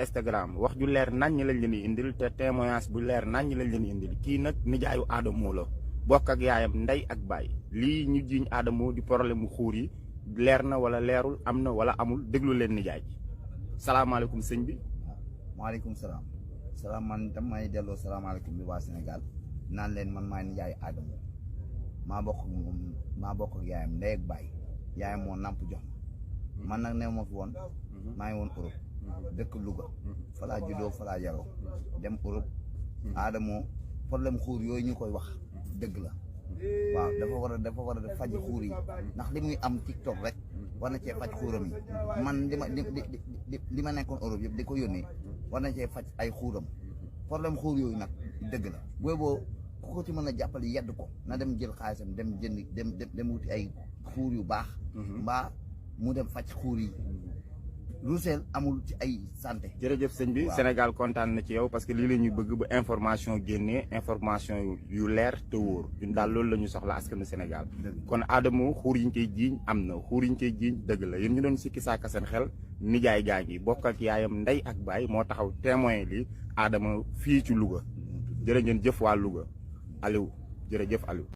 Instagram wax ju leer naññ lañ leen di indil te témoignage bu leer naññ lañ leen di indil kii nag nijaayu Adamo la bokk ak yaayam ndey ak baay lii ñu jiiñ Adamo di problème mu xuur yi leer na wala leerul am na wala amul déglu leen nijaay ji salaamaaleykum sëñ bi. maaleykum salaam. man itam may delloo salaamaaleykum bi waa Sénégal naan leen man maay nijaayu Adamo maa bokk ak yaayam ndey ak baay yaayam moo namp jox ma man nag new ma fi woon maa ngi woon Europe dëkk Louga falaa juddoo falaa yaroo dem Europe Adamo problème xuur yooyu ñu koy wax dëgg la waaw dafa war a faj xuur yi ndax li muy am TikTok rek war na cee faj xuuram yi man li ma nekkoon Europe yëpp di ko yónnee war na cee faj ay xuuram problème xuur yooyu nag dëgg la boo ku ko ci mën a jàppale yedd ko na dem jël xaalisam dem jënd dem wuti ay xuur yu baax mbaa mu dem faj xuur yi Roussel amul ci ay santé. jërëjëf sëñ bi Sénégal kontaan na ci yow parce que lii la ñuy bëgg bu information génnee information yu leer te wóor ñun daal loolu la ñu soxla askanu Sénégal kon Adamo xuur yi ñu koy jiiñ am na xuur yi ñu koy jiiñ dëgg la yéen ñu doon sikki saaka seen xel nijaay gaa ngi bokk ak yaayam ndey ak baay moo taxaw témoin li Adamo fii ci Louga jërë ngeen jëf waa Louga Aliou jërëjëf Aliou